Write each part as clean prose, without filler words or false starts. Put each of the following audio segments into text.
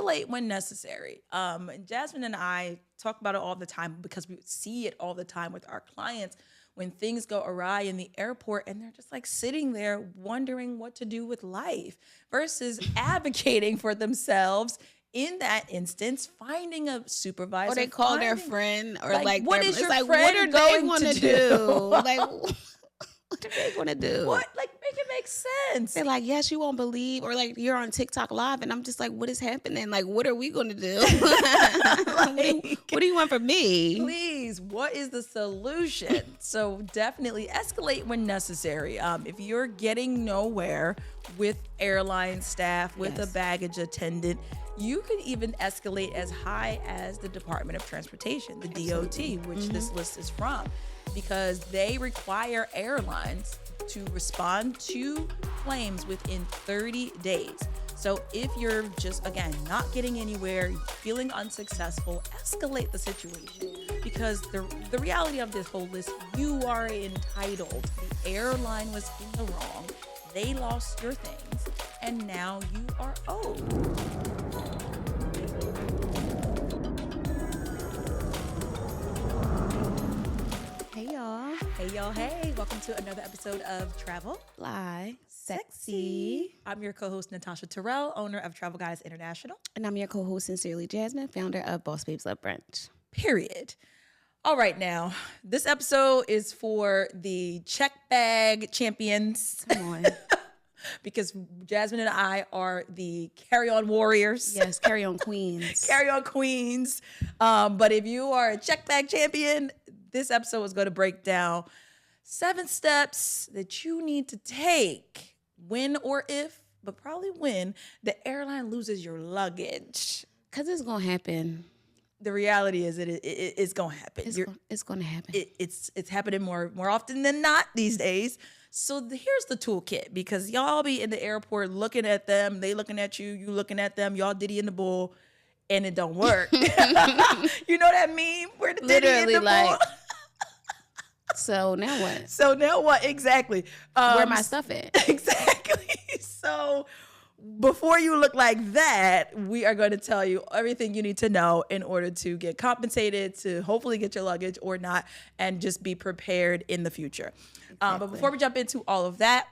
escalate when necessary. And Jasmine and I talk about it all the time because we see it all the time with our clients when things go awry in the airport and they're just like sitting there wondering what to do with life versus advocating for themselves. In that instance, finding a supervisor. Or they call their friend or what is your friend what are they going to do? Like, what are they going to do? What? Like, make it make sense. They're like, yes, you won't believe. Or like, you're on TikTok Live. And I'm just like, what is happening? Like, what are we going to do? What do you want from me? Please, what is the solution? So definitely escalate when necessary. If you're getting nowhere with airline staff, with a baggage attendant, you can even escalate as high as the Department of Transportation, the DOT, which this list is from, because they require airlines to respond to claims within 30 days. So if you're just, again, not getting anywhere, feeling unsuccessful, escalate the situation, because the reality of this whole list, you are entitled. The airline was in the wrong. They lost your things, and now you are owed. Hey, y'all. Hey, y'all. Hey, welcome to another episode of Travel Fly Sexy. I'm your co-host, Natasha Terrell, owner of Travel Guys International. And I'm your co-host, Sincerely Jasmine, founder of Boss Babes Love Brunch. Period. All right, now, this episode is for the check bag champions. Come on. Because Jasmine and I are the carry-on warriors. Yes, carry-on queens. Carry-on queens. But if you are a check bag champion, this episode is going to break down 7 steps that you need to take when or if, but probably when, the airline loses your luggage. Because it's going to happen. The reality is it's going to happen. It's going to happen. It's happening more often than not these days. So here's the toolkit, because y'all be in the airport looking at them, they looking at you, you looking at them, y'all Diddy in the bull, and it don't work. You know that meme where the Diddy in the bull? So now what? So now what? Exactly. Where my stuff at? Exactly. So before you look like that, we are going to tell you everything you need to know in order to get compensated, to hopefully get your luggage or not, and just be prepared in the future. Exactly. But before we jump into all of that,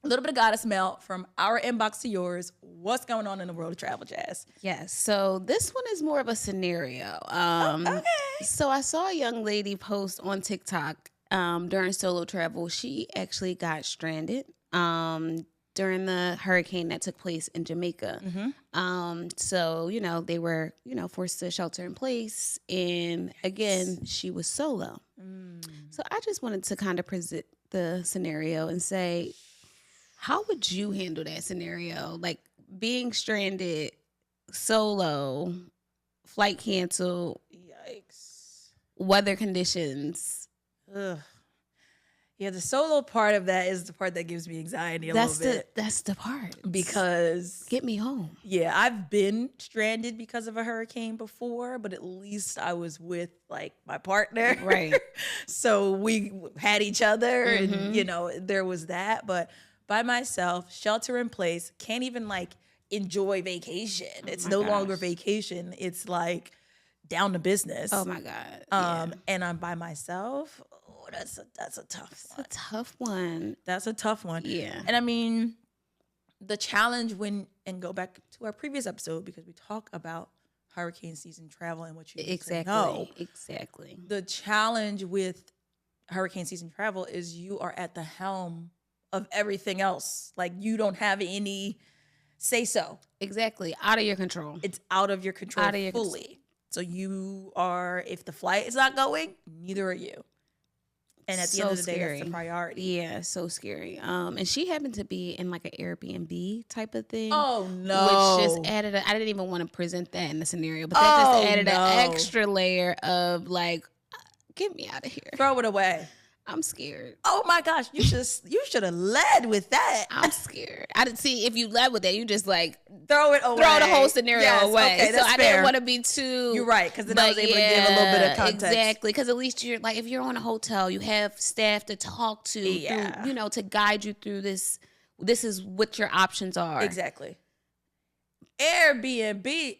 a little bit of goddess mail from our inbox to yours. What's going on in the world of travel, Jazz? Yes. So this one is more of a scenario. Okay. So I saw a young lady post on TikTok during solo travel. She actually got stranded during the hurricane that took place in Jamaica. Mm-hmm. So, they were, forced to shelter in place. And again, she was solo. So I just wanted to kind of present the scenario and say, how would you handle that scenario? Like being stranded, solo, flight canceled, Yikes. weather conditions. Ugh. Yeah, the solo part of that is the part that gives me anxiety a little bit. That's the part. Because get me home. Yeah, I've been stranded because of a hurricane before, but at least I was with like my partner. Right. So we had each other Mm-hmm. and there was that. But by myself, shelter in place, can't even like enjoy vacation. It's no longer vacation. It's like down to business. Oh my God. And I'm by myself. Oh, that's a tough one. That's a tough one. That's a tough one. Yeah. And I mean, the challenge and go back to our previous episode, because we talk about hurricane season travel and what you need to know. Exactly. The challenge with hurricane season travel is you are at the helm of everything else. Like you don't have any say so. Exactly. Out of your control. It's out of your control Out of your fully. So you are, if the flight is not going, neither are you. And at the end of the day, that's the priority. Yeah, so scary. And she happened to be in like an Airbnb type of thing. Oh, no. Which just added, I didn't even want to present that in the scenario, but that just added an extra layer of like, get me out of here. Throw it away. I'm scared. Oh my gosh, you should have led with that. I'm scared. I didn't see if you led with that. You just like throw it away. Throw the whole scenario away. Okay, so I didn't want to be too. You're right, because then I was able to give a little bit of context. Exactly, because at least you're like, if you're on a hotel, you have staff to talk to, through, to guide you through this. This is what your options are. Exactly. Airbnb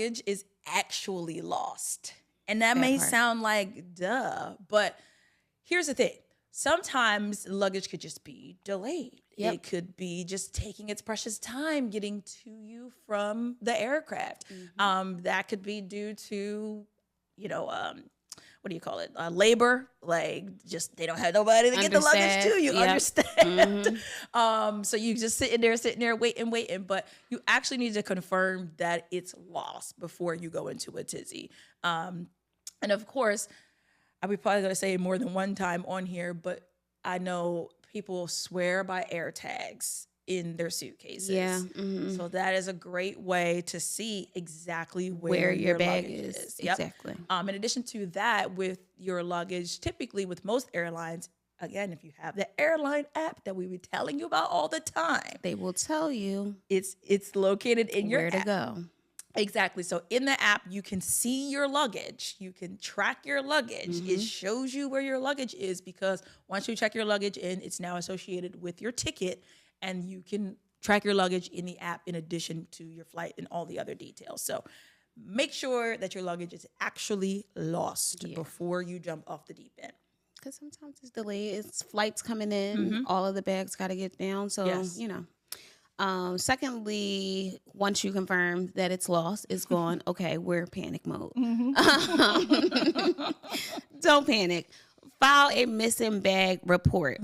luggage is actually lost. And that That may part. sound like duh, but here's the thing. Sometimes luggage could just be delayed. Yep. It could be just taking its precious time getting to you from the aircraft. That could be due to, what do you call it? Labor, like just they don't have nobody to get the luggage to you. Yep. Understand? So you just sitting there waiting, but you actually need to confirm that it's lost before you go into a tizzy. And of course, I'll be probably going to say it more than one time on here, but I know people swear by air tags in their suitcases. Yeah. So that is a great way to see exactly where your bag luggage is. Yep. Exactly. In addition to that, with your luggage, typically with most airlines, again, if you have the airline app that we be telling you about all the time, They will tell you it's located in your where to app. go. Exactly. So in the app, you can see your luggage. You can track your luggage. It shows you where your luggage is because once you check your luggage in, it's now associated with your ticket, and you can track your luggage in the app in addition to your flight and all the other details. So make sure that your luggage is actually lost before you jump off the deep end. Because sometimes it's delayed. It's flights coming in. All of the bags got to get down. So, you know. Secondly, once you confirm that it's lost, it's gone, okay, we're panic mode. Don't panic. File a missing bag report.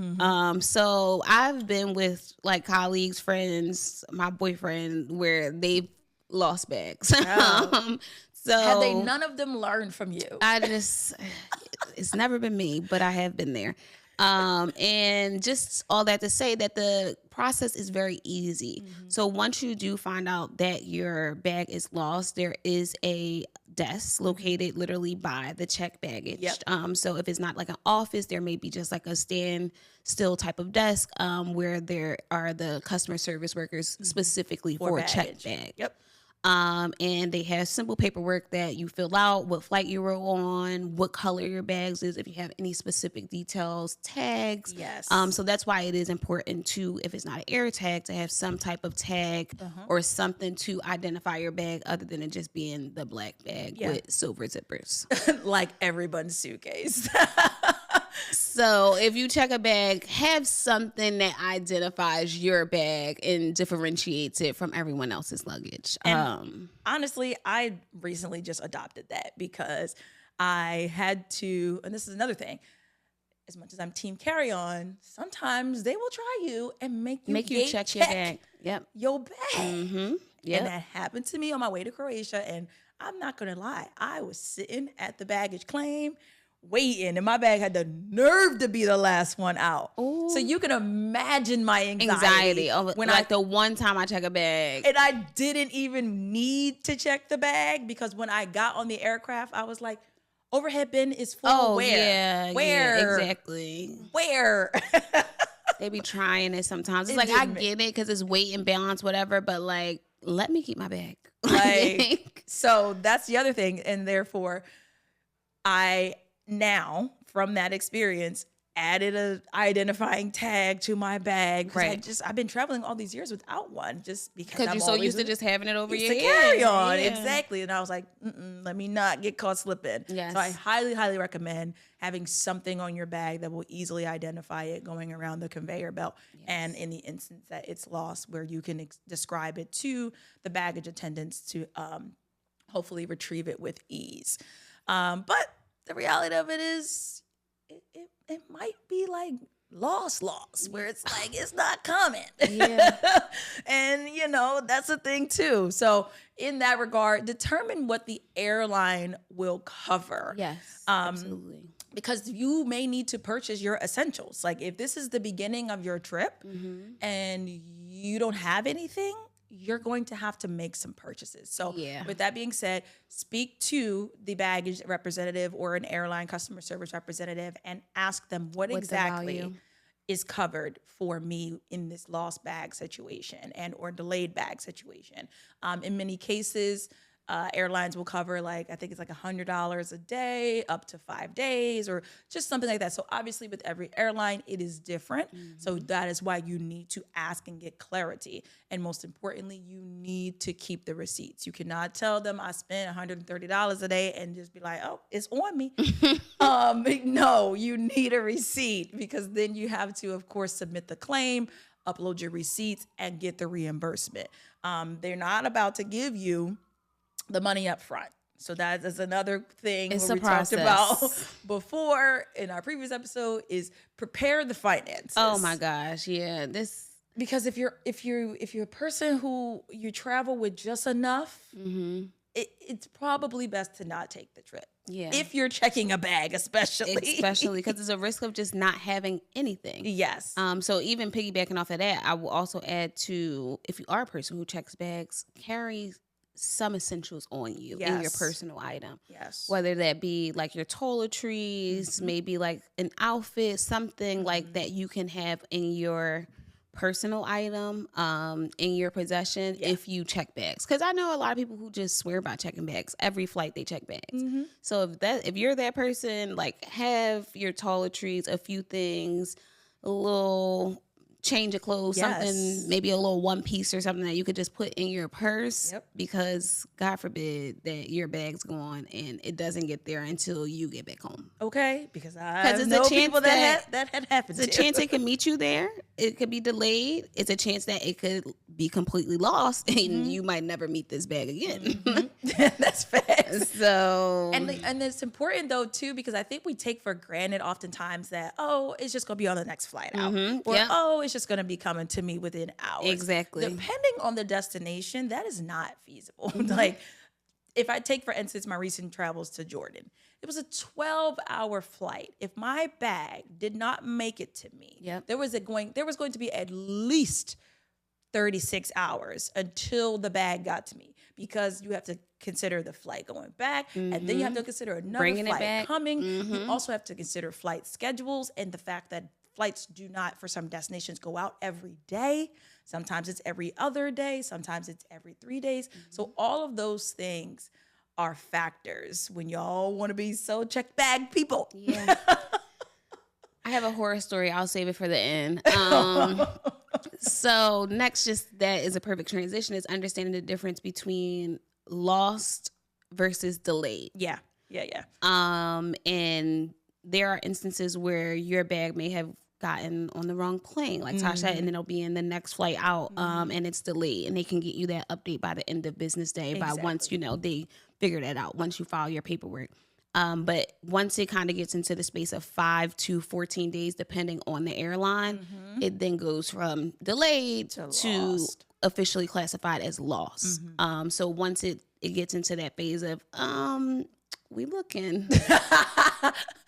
So I've been with like colleagues, friends, my boyfriend, where they've lost bags. Oh. So have they none of them learned from you? It's never been me, but I have been there. And just all that to say that the process is very easy. So once you do find out that your bag is lost, there is a desk located literally by the check baggage. So if it's not like an office, there may be just like a stand still type of desk where there are the customer service workers specifically for check bag. And they have simple paperwork that you fill out, what flight you were on, what color your bags is, if you have any specific details, tags. So that's why it is important to, if it's not an air tag, to have some type of tag or something to identify your bag other than it just being the black bag with silver zippers. Like everyone's suitcase. So if you check a bag, have something that identifies your bag and differentiates it from everyone else's luggage. And honestly, I recently just adopted that because I had to, and this is another thing, as much as I'm team carry-on, sometimes they will try you and make you check your bag. Your bag. And that happened to me on my way to Croatia, and I'm not going to lie. I was sitting at the baggage claim waiting, and my bag had the nerve to be the last one out. Ooh. So you can imagine my anxiety when the one time I check a bag. And I didn't even need to check the bag because when I got on the aircraft, I was like, overhead bin is full. Where? Exactly. Where? They be trying it sometimes. It's like, I get it because it's weight and balance, whatever, but like, let me keep my bag. Like, so that's the other thing. And therefore, I now, from that experience, added a identifying tag to my bag. I've been traveling all these years without one just because you're so used to just having it over your head. Carry on. Exactly. And I was like, let me not get caught slipping. So I highly, highly recommend having something on your bag that will easily identify it going around the conveyor belt. And in the instance that it's lost, where you can describe it to the baggage attendants to hopefully retrieve it with ease. But the reality of it is it might be like lost, where it's like, it's not coming. And, you know, that's a thing too. So in that regard, determine what the airline will cover. Absolutely. Because you may need to purchase your essentials. Like if this is the beginning of your trip and you don't have anything, you're going to have to make some purchases. So with that being said, speak to the baggage representative or an airline customer service representative and ask them what exactly is covered for me in this lost bag situation and or delayed bag situation. In many cases, airlines will cover I think it's like $100 a day, up to 5 days, or just something like that. So obviously with every airline, it is different. So that is why you need to ask and get clarity. And most importantly, you need to keep the receipts. You cannot tell them I spent $130 a day and just be like, oh, it's on me. No, you need a receipt because then you have to, of course, submit the claim, upload your receipts, and get the reimbursement. They're not about to give you the money up front. So that is another thing we talked about before in our previous episode is prepare the finances. Oh my gosh. Because if you're a person who you travel with just enough, it's probably best to not take the trip. If you're checking a bag, especially because there's a risk of just not having anything. So even piggybacking off of that, I will also add to, if you are a person who checks bags, carry some essentials on you in your personal item. Whether that be like your toiletries, maybe like an outfit, something like that you can have in your personal item, in your possession if you check bags. Because I know a lot of people who just swear by checking bags. Every flight they check bags. So if you're that person, like have your toiletries, a few things, a little change of clothes, something, maybe a little one piece or something that you could just put in your purse, because God forbid that your bag's gone and it doesn't get there until you get back home. Okay, because I know people that had happened. It's a chance it can meet you there. It could be delayed. It's a chance that it could be completely lost, and you might never meet this bag again. That's facts. So, and it's important though too, because I think we take for granted oftentimes that, oh, it's just gonna be on the next flight out, or oh, it's just gonna be coming to me within hours. Exactly. Depending on the destination, that is not feasible. Like, if I take, for instance, my recent travels to Jordan, it was a 12-hour flight. If my bag did not make it to me, there was going to be at least 36 hours until the bag got to me, because you have to consider the flight going back, and then you have to consider another flight coming. You also have to consider flight schedules and the fact that flights do not, for some destinations, go out every day. Sometimes it's every other day. Sometimes it's every 3 days. So all of those things are factors when y'all want to be so check bag people. Yeah. I have a horror story. I'll save it for the end. So next, just that is a perfect transition, is understanding the difference between lost versus delayed. Yeah. And there are instances where your bag may have gotten on the wrong plane, like Tasha, and then it'll be in the next flight out, and it's delayed, and they can get you that update by the end of business day, by once, they figure that out, once you file your paperwork. But once it kind of gets into the space of 5 to 14 days, depending on the airline, it then goes from delayed to officially classified as lost. So once it gets into that phase of, we looking,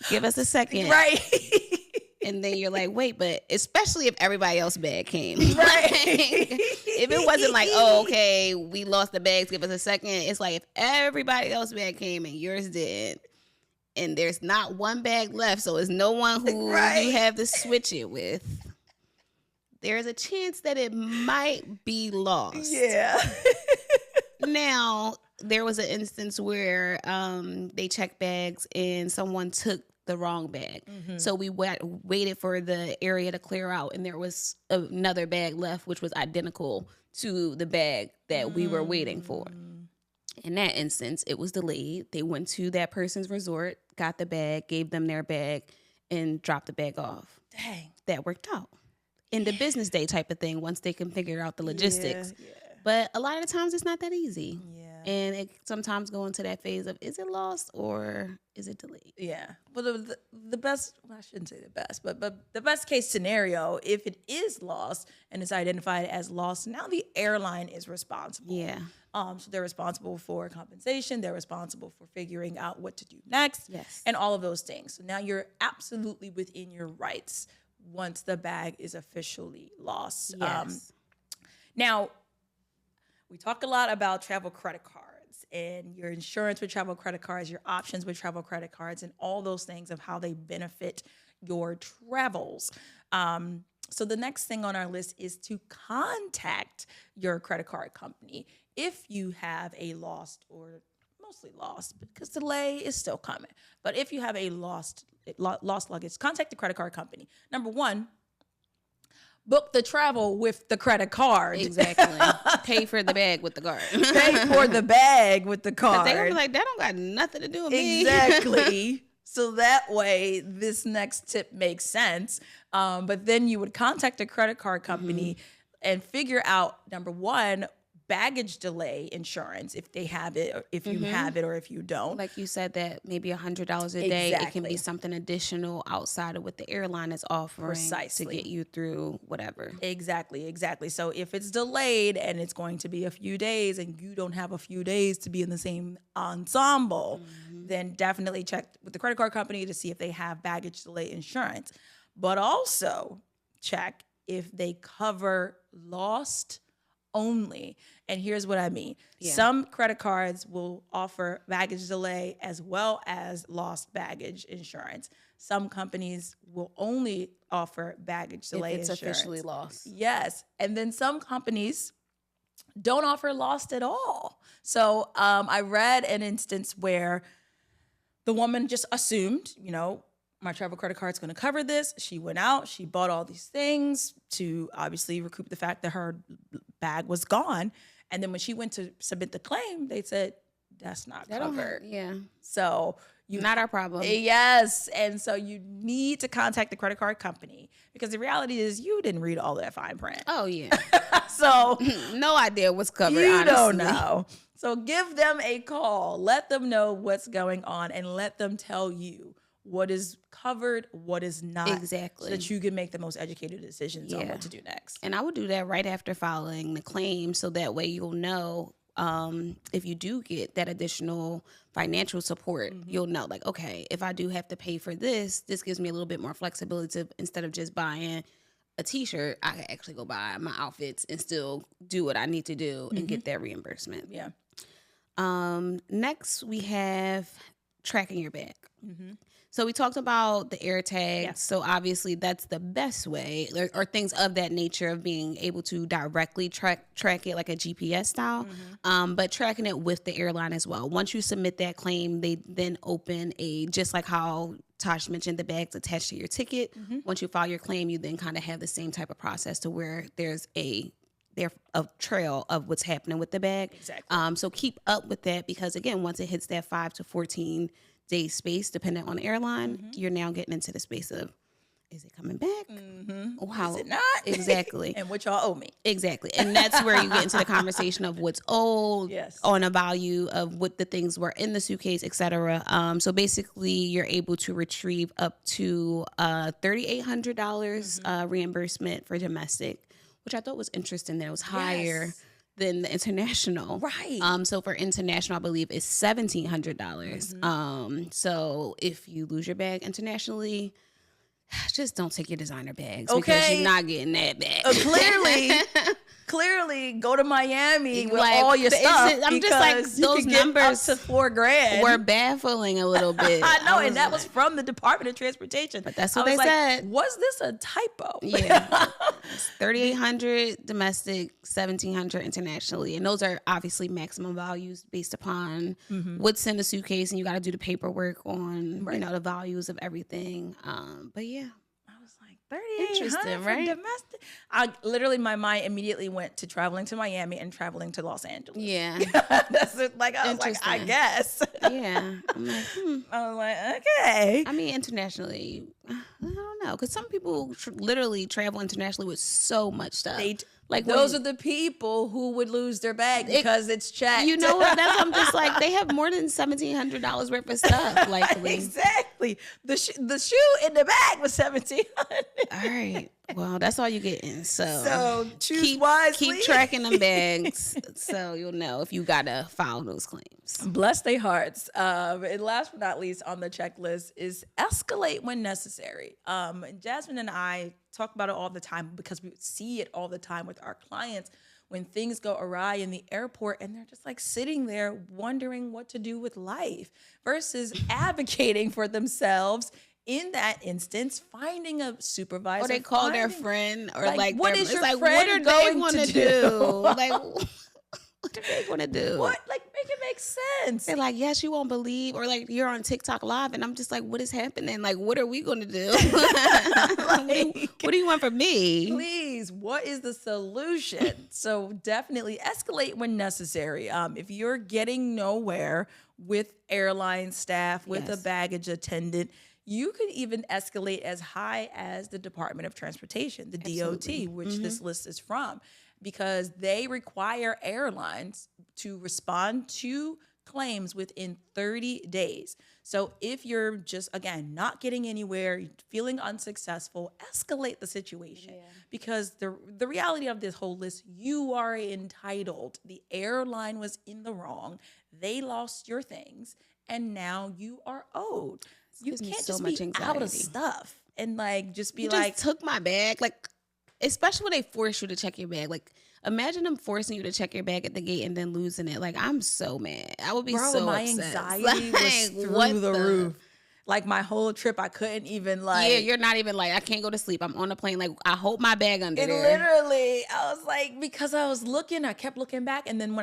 give us a second. Right. And then you're like, wait, but especially if everybody else's bag came. Right. If it wasn't like, oh, okay, we lost the bags, give us a second. It's like if everybody else's bag came and yours did, and there's not one bag left, so it's no one who you have to switch it with, there's a chance that it might be lost. Yeah. Now, there was an instance where they checked bags and someone took the wrong bag. So we waited for the area to clear out, and there was another bag left, which was identical to the bag that we were waiting for. In that instance, it was delayed. They went to that person's resort, got the bag, gave them their bag, and dropped the bag off. Dang. That worked out. In the business day type of thing, once they can figure out the logistics. Yeah. But a lot of the times it's not that easy. Yeah. And it sometimes go into that phase of, is it lost or is it delayed? Yeah. Well, the best, I shouldn't say the best, but the best case scenario, if it is lost and it's identified as lost, now the airline is responsible. Yeah. So they're responsible for compensation. They're responsible for figuring out what to do next. Yes. And all of those things. So now you're absolutely within your rights once the bag is officially lost. Yes. Now, we talk a lot about travel credit cards and your insurance with travel credit cards, your options with travel credit cards, and all those things of how they benefit your travels. So the next thing on our list is to contact your credit card company if you have a lost, or mostly lost, because delay is still coming. But if you have a lost luggage, contact the credit card company. Number one, book the travel with the credit card. Exactly. Pay for the bag with the card. Pay for the bag with the card. They're gonna be like, that don't got nothing to do with me. Exactly. So that way, this next tip makes sense. But then you would contact a credit card company and figure out, number one, baggage delay insurance, if they have it, or if you have it, or if you don't. Like you said, that maybe $100 a day. It can be something additional outside of what the airline is offering to get you through whatever. Exactly. So if it's delayed and it's going to be a few days and you don't have a few days to be in the same ensemble, then definitely check with the credit card company to see if they have baggage delay insurance. But also check if they cover lost only. And here's what I mean. Yeah. Some credit cards will offer baggage delay as well as lost baggage insurance. Some companies will only offer baggage delay if it's insurance. Officially lost. Yes. And then some companies don't offer lost at all. So I read an instance where the woman just assumed, my travel credit card's going to cover this. She went out, she bought all these things to obviously recoup the fact that her bag was gone. And then when she went to submit the claim, they said, that's not covered. Yeah. So not our problem. Yes. And so you need to contact the credit card company because the reality is you didn't read all that fine print. Oh, yeah. So no idea what's covered, you honestly. don't know. So give them a call. Let them know what's going on and let them tell you what is covered, what is not. Exactly. So that you can make the most educated decisions on what to do next. And I would do that right after filing the claim so that way you'll know if you do get that additional financial support, you'll know, like, okay, if I do have to pay for this, this gives me a little bit more flexibility to, instead of just buying a t-shirt, I can actually go buy my outfits and still do what I need to do and get that reimbursement. Yeah. Next, we have tracking your bag. So we talked about the air tags. Yeah. So obviously that's the best way, or things of that nature of being able to directly track it like a GPS style, but tracking it with the airline as well. Once you submit that claim, they then open just like how Tosh mentioned, the bag's attached to your ticket. Once you file your claim, you then kind of have the same type of process to where there's a trail of what's happening with the bag. Exactly. So keep up with that because, again, once it hits that 5 to 14 day space, depending on the airline, you're now getting into the space of, is it coming back? Mm-hmm. How, is it not? Exactly. And what y'all owe me. Exactly. And that's where you get into the conversation of what's owed, on a value of what the things were in the suitcase, et cetera. So basically, you're able to retrieve up to $3,800 reimbursement for domestic, which I thought was interesting that it was higher than the international. Right. So for international, I believe it's $1,700. So if you lose your bag internationally, just don't take your designer bags because you're not getting that back. Clearly go to Miami with like, all your stuff. I'm just like, those numbers up to $4,000 were baffling a little bit. I know, and that was from the Department of Transportation. But that's what they said. Was this a typo? Yeah. $3,800 domestic, $1,700 internationally. And those are obviously maximum values based upon what's in the suitcase, and you got to do the paperwork on, the values of everything. But yeah. $3,800 right? Domestic. My mind immediately went to traveling to Miami and traveling to Los Angeles. Yeah. That's it. Like, I was like, I guess. Yeah. I'm like, I was like, okay. I mean, internationally, I don't know. Because some people literally travel internationally with so much stuff. Like those are the people who would lose their bag because it's checked. You know what? That's I'm just like, they have more than $1,700 worth of stuff. Likely. Exactly. The shoe in the bag was $1,700. All right. Well, that's all you're getting. So choose wisely. Keep tracking them bags so you'll know if you gotta file those claims. Bless their hearts. And last but not least on the checklist is escalate when necessary. And Jasmine and I talk about it all the time because we see it all the time with our clients when things go awry in the airport and they're just like sitting there wondering what to do with life versus advocating for themselves. In that instance, finding a supervisor. Or they call their friend or what is your friend what are they going to do? Like, what are they going to do? What? Like, make it make sense. They're like, yes, you won't believe. Or like, you're on TikTok live. And I'm just like, what is happening? Like, what are we going to do? What do you want from me? Please, what is the solution? So definitely escalate when necessary. If you're getting nowhere with airline staff, with a baggage attendant, you could even escalate as high as the Department of Transportation, the DOT, which this list is from, because they require airlines to respond to claims within 30 days. So if you're just, again, not getting anywhere, feeling unsuccessful, escalate the situation. Because the reality of this whole list, you are entitled. The airline was in the wrong. They lost your things, and now you are owed. You can't just be out of stuff and like just be like, just took my bag. Like, especially when they force you to check your bag. Like, imagine them forcing you to check your bag at the gate and then losing it. Like, I'm so mad. I would be so my upset. anxiety was through the roof. Like, my whole trip, I couldn't even like. Yeah, you're not even like, I can't go to sleep. I'm on a plane. Like, I hope my bag under there. Literally, I was like, because I was looking, I kept looking back. And then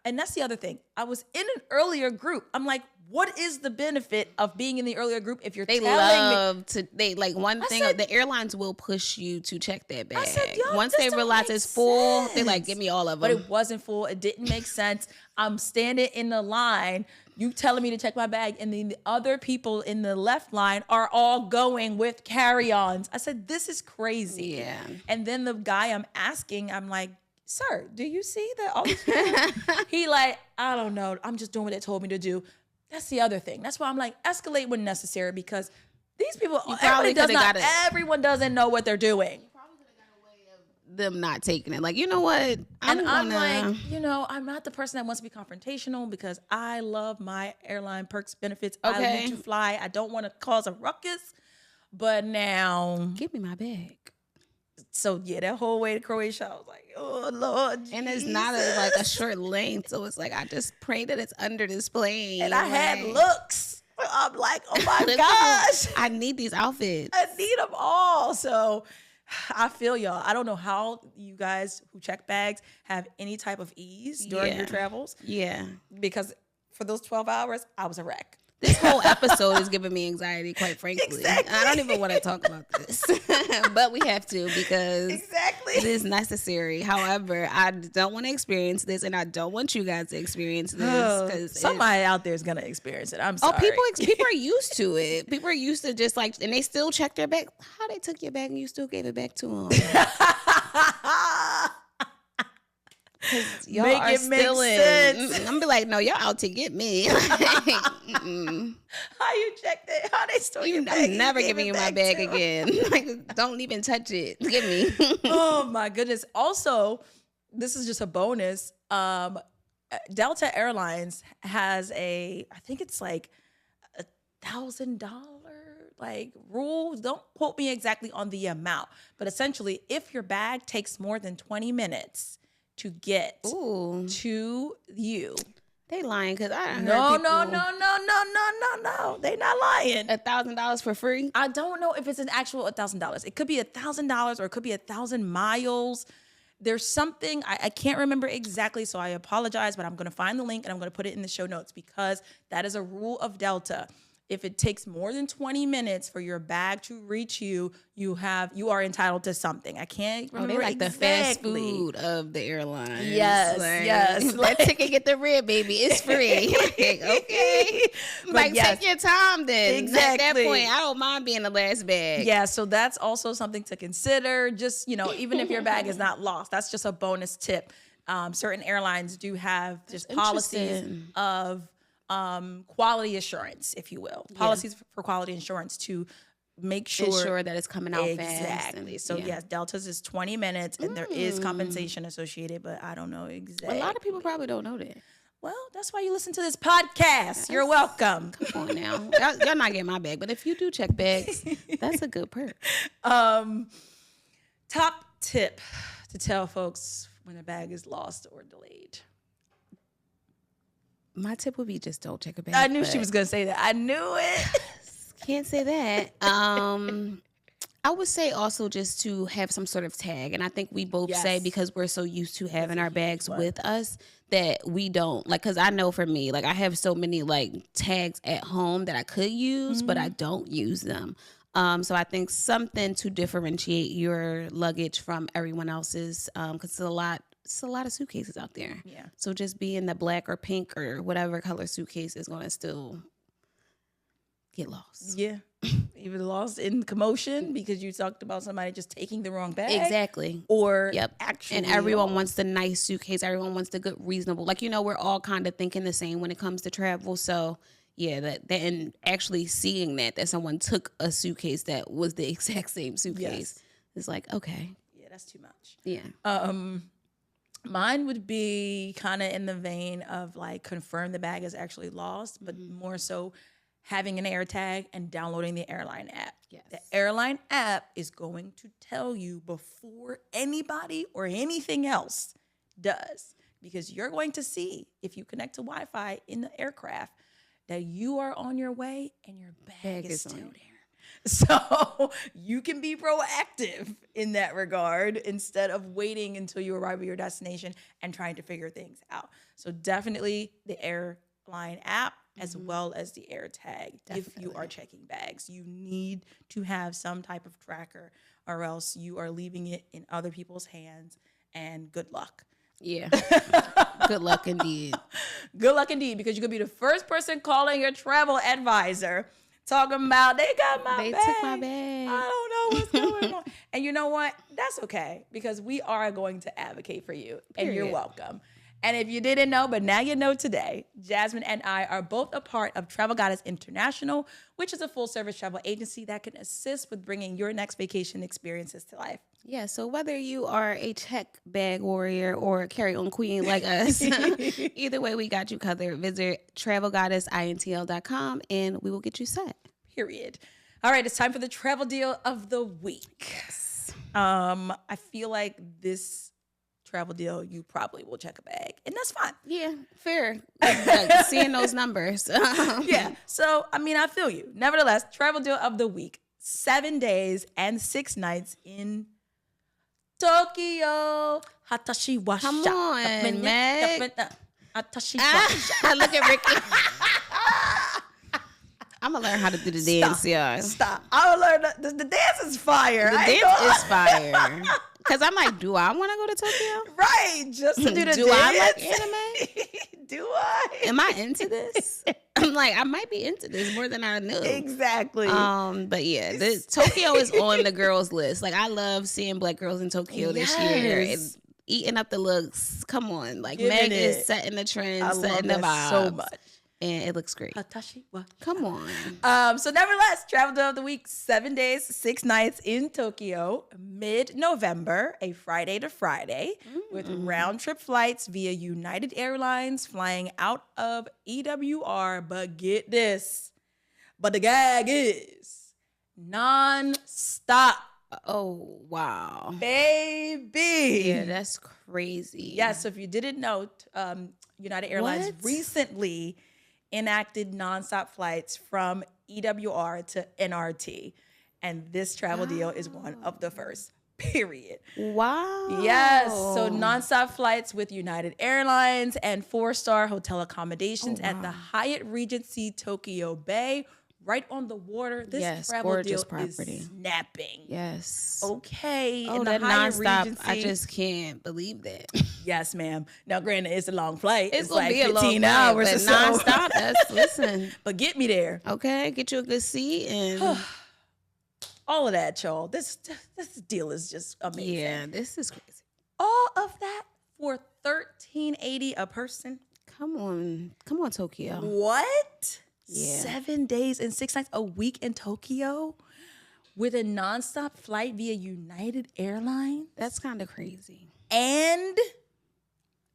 and that's the other thing. I was in an earlier group. I'm like, what is the benefit of being in the earlier group if you're They telling love me? to, they like one I thing, said- the airlines will push you to check that bag. I said, yo, Once this they don't realize make it's full, they like, sense. give me all of But them. it wasn't full. It didn't make sense. I'm standing in the line. You telling me to check my bag, and then the other people in the left line are all going with carry-ons. I said, this is crazy. Yeah. And then the guy I'm asking, I'm like, sir, do you see that all these people? He like, I don't know. I'm just doing what they told me to do. That's the other thing. That's why I'm like, escalate when necessary, because these people, everyone doesn't know what they're doing. Them not taking it. Like, you know what? I'm like, I'm not the person that wants to be confrontational, because I love my airline perks, benefits. Okay. I need to fly. I don't want to cause a ruckus. But now, give me my bag. So yeah, that whole way to Croatia, I was like, oh Lord, and it's not a short lane, so it's like I just pray that it's under this plane. And I had looks. I'm like, oh my gosh, I need these outfits. I need them all. So I feel y'all. I don't know how you guys who check bags have any type of ease during your travels. Yeah, because for those 12 hours, I was a wreck. This whole episode is giving me anxiety, quite frankly. Exactly. I don't even want to talk about this, but we have to, because it is necessary. However, I don't want to experience this, and I don't want you guys to experience this, because somebody out there is gonna experience it. I'm sorry. People are used to it. People are used to just like, and they still check their bag. How they took your bag and you still gave it back to them? Y'all make are it still make sense. I'm gonna be like, no, y'all out to get me. How you check that? How they stole your bag? I'm never giving you my bag again. Like, don't even touch it. Give me. Oh my goodness. Also, this is just a bonus. Delta Airlines has I think it's like $1,000 like rule. Don't quote me exactly on the amount, but essentially, if your bag takes more than 20 minutes to get to you. They lying, because I heard No. They not lying. $1,000 for free? I don't know if it's an actual $1,000. It could be $1,000 or it could be 1,000 miles. There's something, I can't remember exactly, so I apologize, but I'm going to find the link and I'm going to put it in the show notes, because that is a rule of Delta. If it takes more than 20 minutes for your bag to reach you, you are entitled to something. I can't remember they like exactly. the fast food of the airline. Yes, yes. That ticket get the red, baby. It's free. Like, okay. Like, take your time then. Exactly. At that point, I don't mind being the last bag. Yeah, so that's also something to consider. Just, even if your bag is not lost, that's just a bonus tip. Certain airlines do have just policies of quality assurance, if you will, policies for quality insurance to make sure that it's coming out fast. Exactly. So yes, Delta's is 20 minutes and there is compensation associated, but I don't know exactly. A lot of people probably don't know that. Well, that's why you listen to this podcast. You're welcome. Come on now. Y'all not getting my bag, but if you do check bags, that's a good perk. Top tip to tell folks when a bag is lost or delayed. My tip would be just don't check a bag. I knew she was going to say that. I knew it. Can't say that. I would say also just to have some sort of tag. And I think we both say, because we're so used to having our bags with us, that we don't. Like, because I know for me, like, I have so many, like, tags at home that I could use, but I don't use them. So I think something to differentiate your luggage from everyone else's, because it's a lot of suitcases out there. Yeah. So just being the black or pink or whatever color suitcase is going to still get lost. Yeah. Even lost in commotion because you talked about somebody just taking the wrong bag. Exactly. Or actually. And everyone wants the nice suitcase. Everyone wants the good, reasonable. Like, we're all kind of thinking the same when it comes to travel. So yeah, that and actually seeing that someone took a suitcase that was the exact same suitcase is like, okay. Yeah, that's too much. Yeah. Mine would be kind of in the vein of like confirm the bag is actually lost, but more so having an air tag and downloading the airline app. Yes. The airline app is going to tell you before anybody or anything else does, because you're going to see if you connect to Wi-Fi in the aircraft that you are on your way and your bag is still there. So you can be proactive in that regard instead of waiting until you arrive at your destination and trying to figure things out. So definitely the airline app as well as the air tag. If you are checking bags, you need to have some type of tracker, or else you are leaving it in other people's hands, and good luck. Yeah. Good luck indeed. Good luck indeed, because you could be the first person calling your travel advisor talking about they took my bag. I don't know what's going on. And you know what? That's okay, because we are going to advocate for you. And you're welcome. And if you didn't know, but now you know today, Jasmine and I are both a part of Travel Goddess International, which is a full-service travel agency that can assist with bringing your next vacation experiences to life. Yeah, so whether you are a check bag warrior or a carry-on queen like us, either way, we got you covered. Visit travelgoddessintl.com and we will get you set. Period. All right, it's time for the travel deal of the week. Yes. I feel like this travel deal, you probably will check a bag, and that's fine. Yeah, fair. Like, seeing those numbers. Yeah, so, I mean, I feel you. Nevertheless, travel deal of the week, 7 days and 6 nights in Tokyo. Hatashi wa Come on, Meg. Hatashi wa Look at Ricky. I'm going to learn how to do the dance, y'all. Stop. I will learn the dance is fire. The dance is fire. Because I'm like, do I want to go to Tokyo? Right, just to do the dance. Do I like anime? Do I? Am I into this? I'm like, I might be into this more than I knew. Exactly. But yeah, Tokyo is on the girls list. Like, I love seeing Black girls in Tokyo this year. And eating up the looks. Come on. Like, Meg is setting the trend, setting the vibes. So much. And it looks great. Come on. So nevertheless, travel deal of the week, 7 days, 6 nights in Tokyo, mid-November, a Friday to Friday, with round trip flights via United Airlines flying out of EWR. But get this, but the gag is non-stop. Oh, wow. Baby. Yeah, that's crazy. Yeah, so if you didn't know, United Airlines recently enacted nonstop flights from EWR to NRT. And this travel deal is one of the first, period. Wow. Yes. So nonstop flights with United Airlines and 4-star hotel accommodations at the Hyatt Regency Tokyo Bay, right on the water. This travel deal is snapping. Yes. Okay. Oh, that nonstop. Regency, I just can't believe that. Yes, ma'am. Now, granted, it's a long flight. It's like be 15 hours or so. Nonstop. Listen. But get me there. Okay. Get you a good seat and all of that, y'all. This deal is just amazing. Yeah, this is crazy. All of that for $1,380 a person. Come on, Tokyo. What? Yeah. 7 days and 6 nights a week in Tokyo with a nonstop flight via United Airlines. That's kind of crazy. And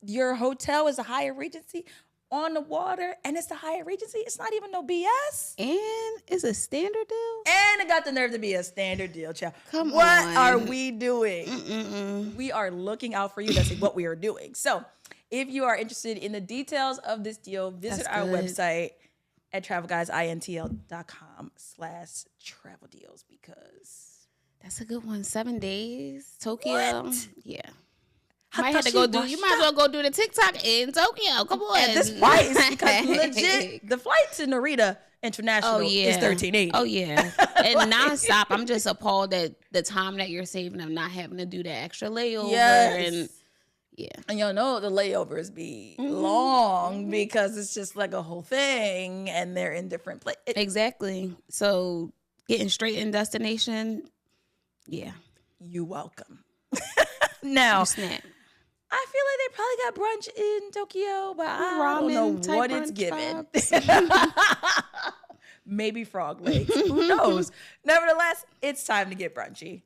your hotel is a Hyatt Regency on the water, and it's the Hyatt Regency. It's not even no BS. And it's a standard deal. And it got the nerve to be a standard deal, child. Come on. What are we doing? We are looking out for you. That's what we are doing. So if you are interested in the details of this deal, visit our website at travelguysintl.com/travel deals, because that's a good one. 7 days, Tokyo. What? Yeah. You might as well go do the TikTok in Tokyo. Come on. At this price, because legit, the flight to Narita International is $1,380. Oh, yeah. And nonstop, I'm just appalled at the time that you're saving of not having to do that extra layover. And yeah. And y'all know the layovers be long, because it's just like a whole thing, and they're in different places. Exactly. So getting straight in destination, yeah. You welcome. Now, snap. I feel like they probably got brunch in Tokyo, but I don't know what it's given. Maybe frog legs. Who knows? Nevertheless, it's time to get brunchy.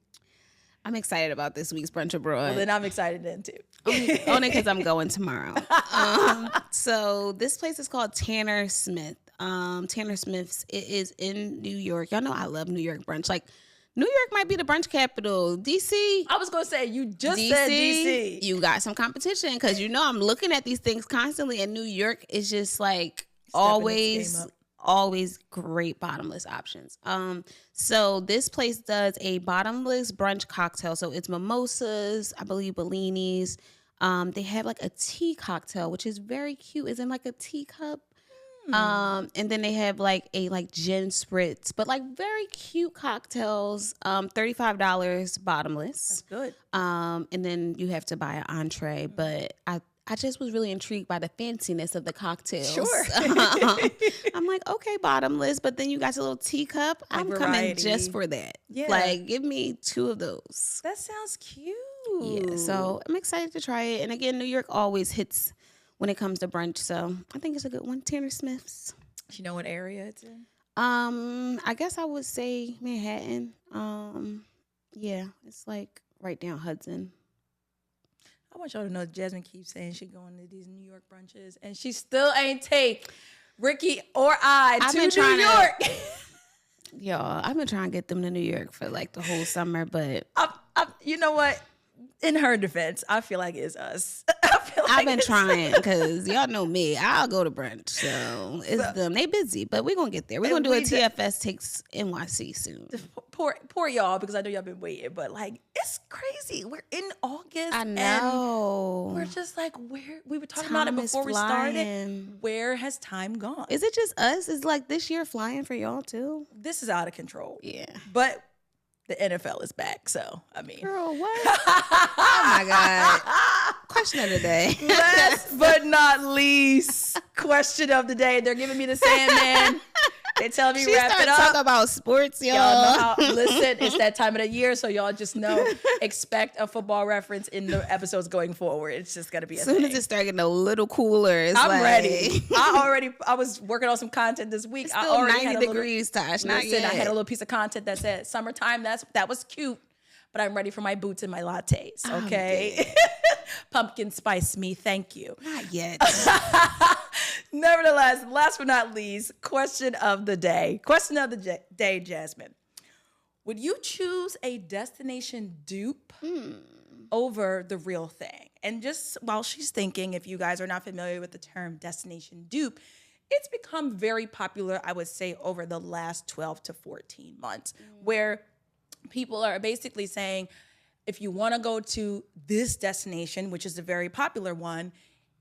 I'm excited about this week's brunch abroad. Well, then I'm excited then too. Only because I'm going tomorrow. So this place is called Tanner Smith. Tanner Smith's. It is in New York. Y'all know I love New York brunch. Like, New York might be the brunch capital. DC. I was going to say, you just said DC. You got some competition, because you know I'm looking at these things constantly, and New York is just like always great bottomless options. So this place does a bottomless brunch cocktail. So it's mimosas, I believe bellinis. They have like a tea cocktail, which is very cute. It's in like a teacup. And then they have like a gin spritz, but like very cute cocktails. $35 bottomless. That's good. And then you have to buy an entree. But I just was really intrigued by the fanciness of the cocktails. Sure. I'm like, okay, bottomless, but then you got your little teacup. I'm coming just for that. Yeah. Like, give me 2 of those. That sounds cute. Yeah, so I'm excited to try it. And again, New York always hits when it comes to brunch, so I think it's a good one. Tanner Smith's. Do you know what area it's in? I guess I would say Manhattan. Yeah, it's like right down Hudson. I want y'all to know Jasmine keeps saying she's going to these New York brunches, and she still ain't take Ricky or I to New York. Y'all, I've been trying to get them to New York for like the whole summer, but you know what? In her defense, I feel like it's us. I've been trying because y'all know me. I'll go to brunch, so it's them. They busy, but we're gonna get there. We're gonna do a TFS takes NYC soon. Poor y'all, because I know y'all been waiting, but like it's crazy. We're in August. I know. And we're just like, we were talking about it before we started. Where has time gone? Is it just us? Is like this year flying for y'all too? This is out of control. Yeah, but the NFL is back, so I mean, girl, what? Oh my God! Question of the day. Last but not least, question of the day. They're giving me the Sandman. They tell me wrap it up. Talk about sports, y'all. Listen, it's that time of the year, so y'all just know. Expect a football reference in the episodes going forward. It's just gonna be a thing. As soon as it starts getting a little cooler, I'm ready. I was working on some content this week. It's still 90 degrees, Tosh. Not yet. I had a little piece of content that said summertime. That was cute, but I'm ready for my boots and my lattes. Okay, pumpkin spice me. Thank you. Not yet. Nevertheless, last but not least, question of the day. Question of the day, Jasmine. Would you choose a destination dupe over the real thing? And just while she's thinking, if you guys are not familiar with the term destination dupe, it's become very popular, I would say, over the last 12 to 14 months, where people are basically saying, if you want to go to this destination, which is a very popular one,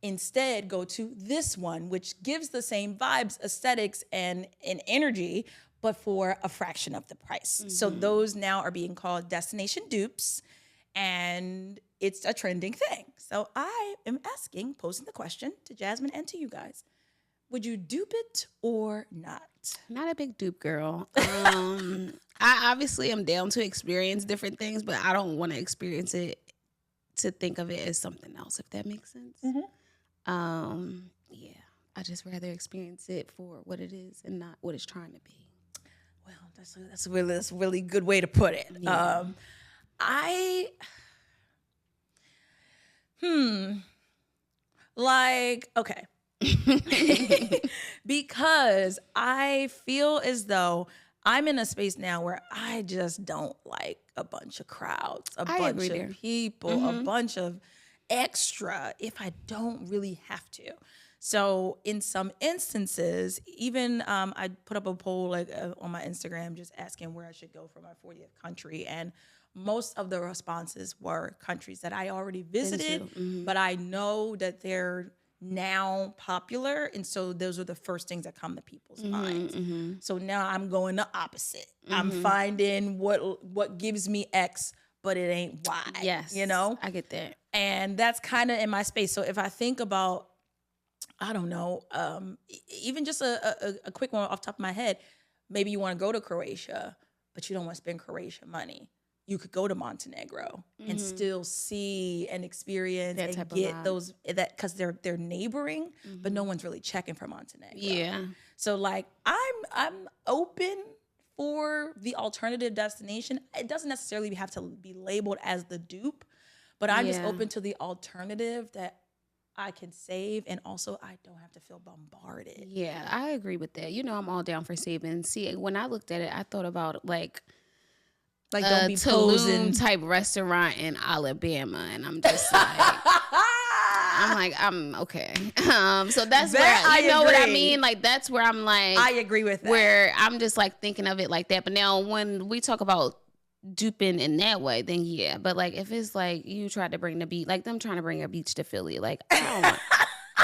instead go to this one, which gives the same vibes, aesthetics, and energy, but for a fraction of the price. So those now are being called destination dupes, and it's a trending thing. So I am posing the question to Jasmine and to you guys. Would you dupe it or not? Not a big dupe girl. I obviously am down to experience different things, but I don't want to experience it to think of it as something else, if that makes sense. Yeah, I just rather experience it for what it is and not what it's trying to be. Well, that's a really good way to put it. Yeah. Okay. Because I feel as though I'm in a space now where I just don't like a bunch of crowds, a bunch of people, a bunch of extra if I don't really have to. So in some instances, even I put up a poll on my Instagram just asking where I should go for my 40th country, and most of the responses were countries that I already visited, but I know that they're now popular, and so those are the first things that come to people's minds. So now I'm going the opposite. I'm finding what gives me X, but it ain't Y. Yes, you know, I get that, and that's kind of in my space. So if I think about, I don't know, even just a quick one off the top of my head, maybe you want to go to Croatia, but you don't want to spend Croatia money. You could go to Montenegro and still see and experience that and get those, that because they're neighboring, but no one's really checking for Montenegro. Yeah. So like I'm open for the alternative destination. It doesn't necessarily have to be labeled as the dupe, but I'm just open to the alternative that I can save, and also I don't have to feel bombarded. Yeah, I agree with that. You know, I'm all down for saving. See, when I looked at it, I thought about like don't be Tulum posing type restaurant in Alabama, and I'm just like, I'm okay. So that's where you know what I mean. Like that's where I'm like, I agree with that. Where I'm just like thinking of it like that. But now when we talk about duping in that way, then yeah. But like if it's like you tried to bring the beach, like them trying to bring a beach to Philly, like I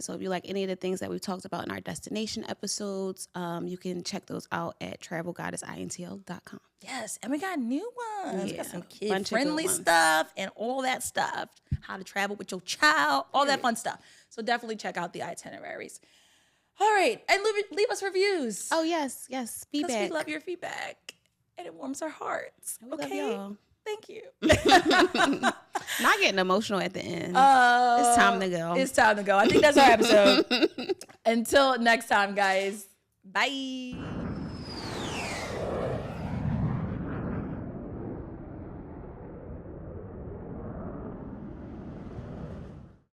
website. So if you like any of the things that we talked about in our destination episodes, you can check those out at travelgoddessintl.com. Yes, and we got new ones. We got some kid-friendly ones. stuff and all that stuff. How to travel with your child, all that fun stuff. So definitely check out the itineraries. All right, and leave us reviews. Oh, yes, feedback. Because we love your feedback, and it warms our hearts. We love y'all. Thank you. Not getting emotional at the end. It's time to go. It's time to go. I think that's our episode. Until next time, guys. Bye.